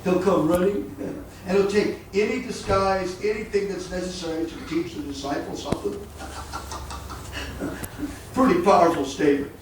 He'll come running, and he'll take any disguise, anything that's necessary to teach the disciples something. Pretty powerful statement.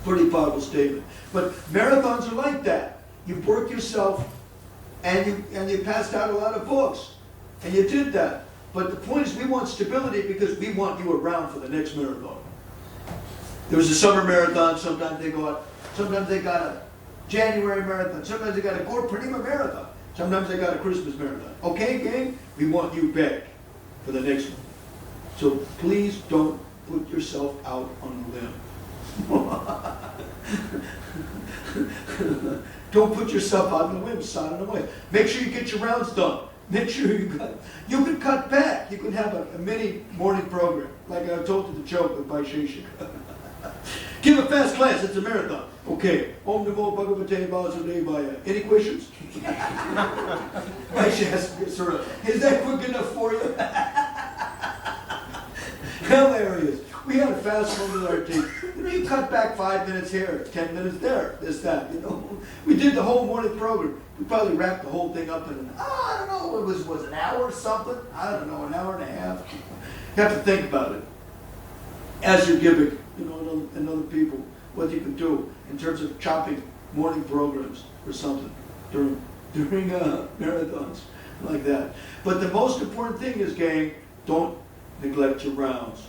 Pretty powerful statement. But marathons are like that. You work yourself, and you passed out a lot of books, and you did that. But the point is, we want stability because we want you around for the next marathon. There was a summer marathon. Sometimes they go out. Sometimes they got a January marathon. Sometimes they got a Gore Purnima marathon. Sometimes they got a Christmas marathon. Okay, gang? We want you back for the next one. So please don't put yourself out on a limb. Don't put yourself out on a limb, sign on the way. Make sure you get your rounds done. Make sure you can cut back. You can have a mini morning program, like I told you the joke with Vaisheshik. Give a fast class, it's a marathon. Okay. Om Namo Bhagavate Vasudevaya. Any questions? Is that quick enough for you? Hilarious. We had a fast one with our team. You cut back 5 minutes here, 10 minutes there, this, that, We did the whole morning program. We probably wrapped the whole thing up in I don't know, it was an hour or something? I don't know, an hour and a half. You have to think about it. As you're giving, and other people, what you can do in terms of chopping morning programs or something during marathons like that. But the most important thing is, gang, don't neglect your rounds.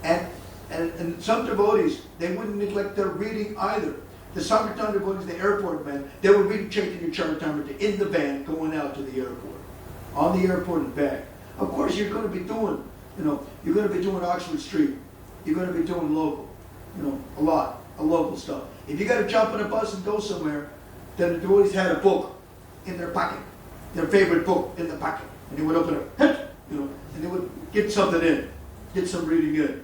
And some devotees, they wouldn't neglect their reading either. The Sankirtan devotees, the airport men, they were reading Chaitanya Charitamrita in the van going out to the airport, on the airport and back. Of course, you're going to be doing, you're going to be doing Oxford Street. You're going to be doing local, a lot of local stuff. If you got to jump on a bus and go somewhere, then the devotees had a book in their pocket, their favorite book in the pocket, and they would open it, and they would get something in, get some reading in,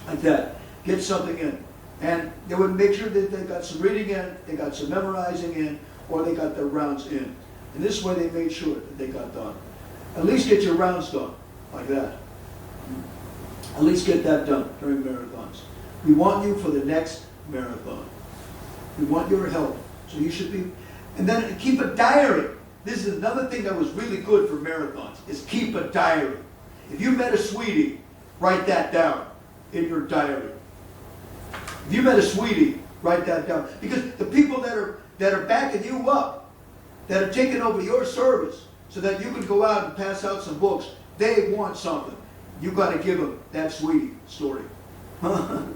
like that, get something in. And they would make sure that they got some reading in, they got some memorizing in, or they got their rounds in. And this way they made sure that they got done. At least get your rounds done, like that. At least get that done during marathons. We want you for the next marathon. We want your help. So you should be, and then keep a diary. This is another thing that was really good for marathons, is keep a diary. If you met a sweetie, write that down in your diary. If you met a sweetie, write that down. Because the people that are backing you up, that are taking over your service, so that you can go out and pass out some books, they want something. You got to give them that sweetie story. And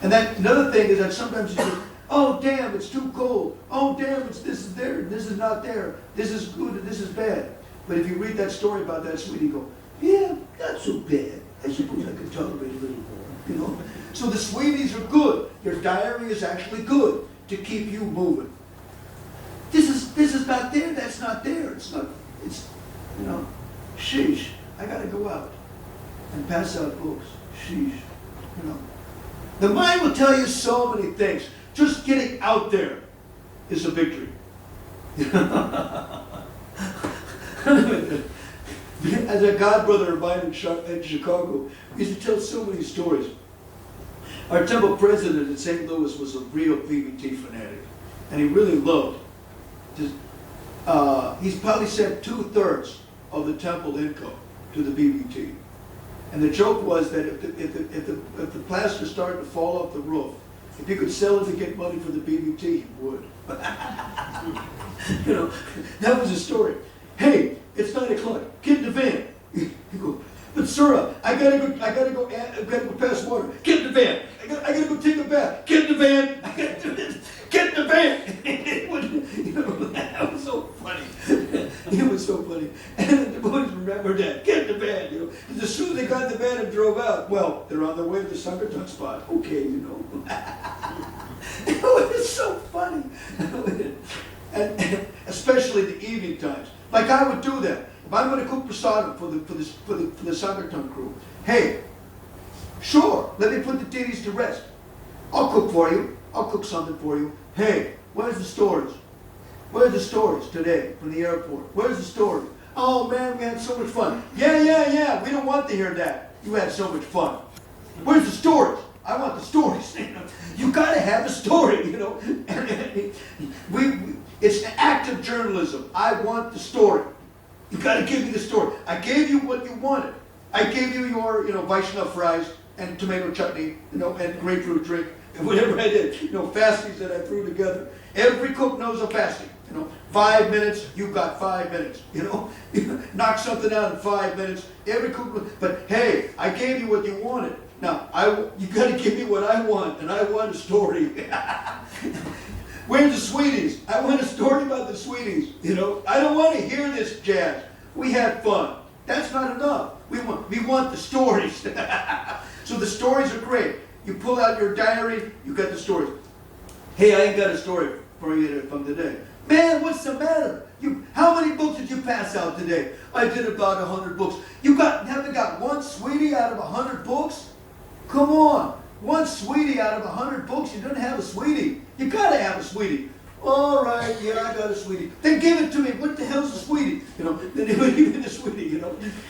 then another thing is that sometimes you say, oh damn, it's too cold. Oh damn, this is there, and this is not there. This is good and this is bad. But if you read that story about that sweetie, you go, yeah, not so bad. I suppose I could tolerate a little more, So the sweeties are good. Your diary is actually good to keep you moving. This is not there, that's not there. It's sheesh, I gotta go out and pass out books. Sheesh, The mind will tell you so many things. Just getting out there is a victory. As a godbrother of mine in Chicago, we used to tell so many stories. Our temple president in St. Louis was a real VBT fanatic, and he really loved. He's probably sent 2/3 of the temple income to the VBT. And the joke was that if the plaster started to fall off the roof, if you could sell it to get money for the BBT, he would. That was the story. Hey, it's 9 o'clock. Get in the van. You go, but sir, I gotta go pass water. Get in the van. I gotta go take a bath. Get in the van. I gotta do this. Get in the van. That was so funny. It was so funny. And the boys remembered that. Get in the van, Because as soon as they got in the van and drove out, well, they're on their way to the Sankirtan spot. Okay, It was so funny. And especially the evening times. Like I would do that. If I'm going to cook prasadam for the Sankirtan crew, hey, sure, let me put the deities to rest. I'll cook for you. I'll cook something for you. Hey, where's the stories? Where's the stories today from the airport? Where's the stories? Oh man, we had so much fun. Yeah. We don't want to hear that. You had so much fun. Where's the stories? I want the stories. You got to have a story, journalism. I want the story. You got to give me the story. I gave you what you wanted. I gave you your, Vaishnav fries and tomato chutney, and grapefruit drink, and whatever I did, fasties that I threw together. Every cook knows a fasting. 5 minutes, you got 5 minutes. Knock something out in 5 minutes. Every cook, but hey, I gave you what you wanted. Now, you got to give me what I want, and I want a story. Where's the sweeties? I want a story about the sweeties. I don't want to hear this jazz. We had fun. That's not enough. We want the stories. So the stories are great. You pull out your diary, you got the stories. Hey, I ain't got a story for you from today. Man, what's the matter? How many books did you pass out today? I did about 100 books. You haven't got one sweetie out of 100 books? Come on. One sweetie out of 100 books, you don't have a sweetie. You gotta have a sweetie. All right, yeah, I got a sweetie. Then give it to me. What the hell's a sweetie? Then they would give me the sweetie,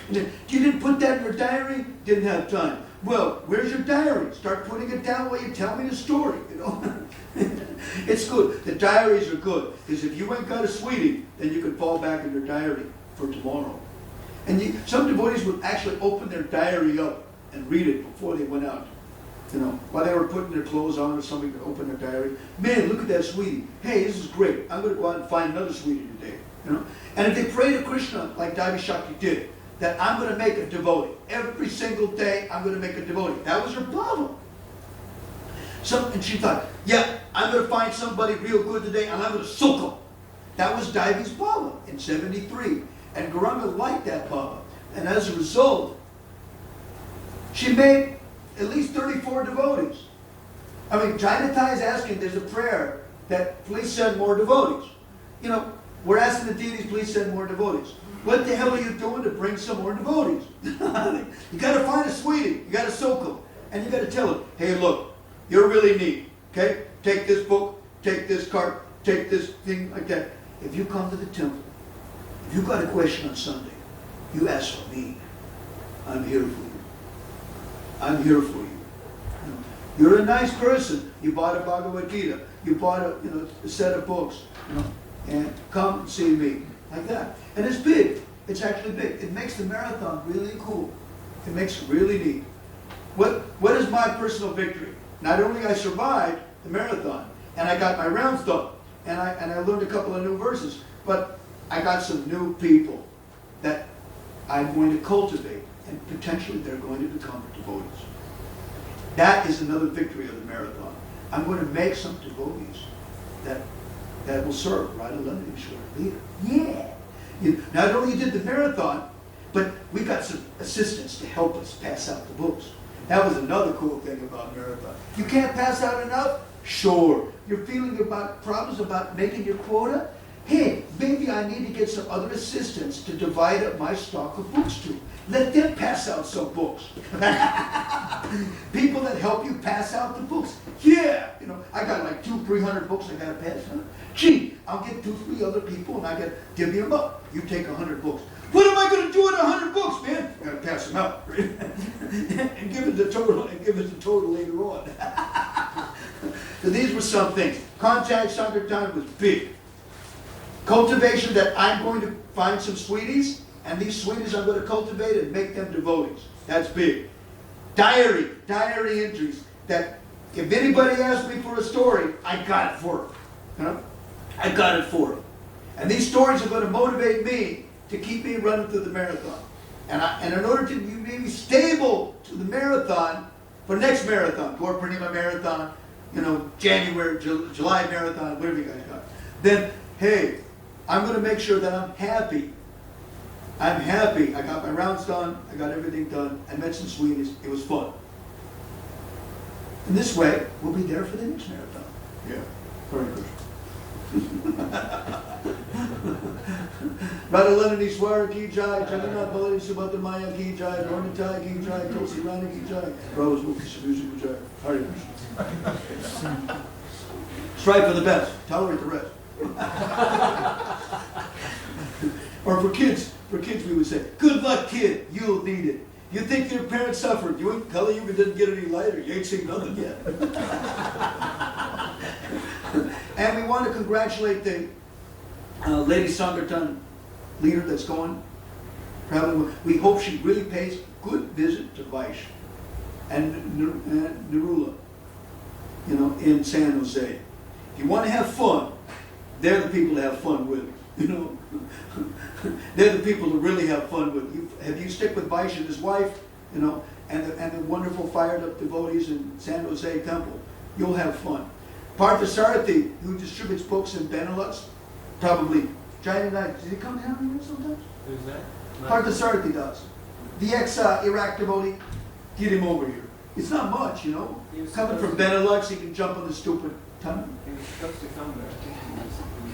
You didn't put that in your diary? Didn't have time. Well, where's your diary? Start putting it down while you tell me the story, It's good. The diaries are good. Because if you ain't got a sweetie, then you can fall back in your diary for tomorrow. And some devotees would actually open their diary up and read it before they went out. While they were putting their clothes on or somebody could open their diary. Man, look at that sweetie. Hey, this is great. I'm going to go out and find another sweetie today. And if they pray to Krishna, like Devi Shakti did, that I'm going to make a devotee. Every single day, I'm going to make a devotee. That was her problem. And she thought, yeah, I'm going to find somebody real good today, and I'm going to soak them. That was Devi's problem in 73. And Gauranga liked that problem. And as a result, she made at least 34 devotees. I mean, Jainatai is asking, there's a prayer that please send more devotees. We're asking the deities, please send more devotees. What the hell are you doing to bring some more devotees? You got to find a sweetie. You got to soak them. And you got to tell them, hey, look, you're really neat. Okay? Take this book, take this card, take this thing like that. If you come to the temple, if you got a question on Sunday, you ask for me. I'm here for you. I'm here for you. You're a nice person. You bought a Bhagavad Gita. You bought a set of books. And come and see me. Like that. And it's big. It's actually big. It makes the marathon really cool. It makes it really neat. What is my personal victory? Not only I survived the marathon, and I got my rounds done, and I learned a couple of new verses, but I got some new people that I'm going to cultivate, and potentially they're going to become devotees. That is another victory of the marathon. I'm going to make some devotees that will serve Radharani leader. Yeah. Not only did the marathon, but we got some assistants to help us pass out the books. That was another cool thing about marathon. You can't pass out enough? Sure. You're feeling about problems about making your quota? Hey, maybe I need to get some other assistants to divide up my stock of books to. Let them pass out some books. People that help you pass out the books. Yeah, I got like 200-300 books I got to pass out. Gee, I'll get 2-3 other people and I got to divvy them up. You take 100 books. What am I going to do with 100 books, man? I got to pass them out. and give it the total later on. So these were some things. Contact Sankirtan was big. Cultivation that I'm going to find some sweeties, and these sweeties I'm going to cultivate and make them devotees. That's big. Diary entries that if anybody asks me for a story, I got it for them. I got it for them. And these stories are going to motivate me to keep me running through the marathon. And in order to be stable to the marathon, for the next marathon, Gaur Purnima marathon, January, July marathon, whatever you guys got, then, hey, I'm going to make sure that I'm happy. I'm happy. I got my rounds done. I got everything done. I met some sweeties. It was fun. And this way, we'll be there for the next marathon. Yeah. Very good. Radharani Swara ki jai, Jagannath Baladev Subhadra Maya ki jai, Gaurnitai ki jai, Tulsi Rani ki jai, Prabhu's Mukti Subhusi ki jai. Hare Krishna. Strive for the best. Tolerate the rest. Or for kids we would say, good luck, kid, you'll need it. You think your parents suffered. You ain't Kali Yuga didn't get any lighter. You ain't seen nothing yet. And we want to congratulate the Lady Sankirtan leader that's going. Probably, we hope she really pays a good visit to Vaish and Nirula, in San Jose. If you want to have fun, they're the people to have fun with, They're the people to really have fun with. If you stick with Vaish and his wife, and the wonderful fired up devotees in San Jose Temple, you'll have fun. Parthasarathi, who distributes books in Benelux, probably. Jai Night, did he come down here sometimes? Who's that? Parthasarathi does. The ex-Iraq devotee, get him over here. It's not much, Coming from Benelux, he can jump on the stupid tunnel. He was supposed to come there. I think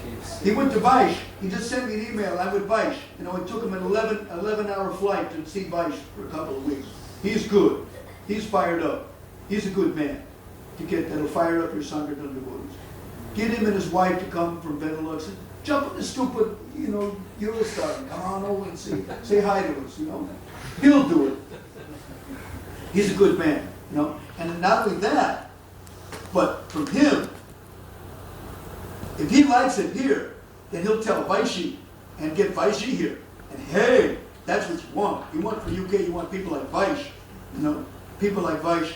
he was He went to Vaish. He just sent me an email. I'm with Vaish. It took him an 11-hour flight to see Vaish for a couple of weeks. He's good. He's fired up. He's a good man that'll fire up your Sankirtan devotees. Get him and his wife to come from Benelux and jump on the stupid, Eurostar and come on over and say hi to us, He'll do it. He's a good man, And not only that, but from him, if he likes it here, then he'll tell Vaishi and get Vaishi here. And hey, that's what you want. You want for UK, you want people like Vaish, people like Vaish.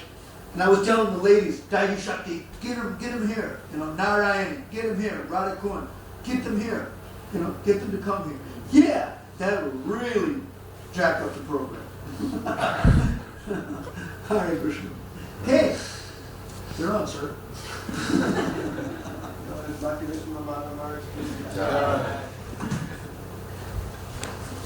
And I was telling the ladies, Daiji Shakti, get him here. Narayani, get him here. Radha Kun, get them here. Get them to come here. Yeah, that would really jack up the program. Hare Krishna. Hey, you're on, sir. Bhakti Vishnu Maharaj.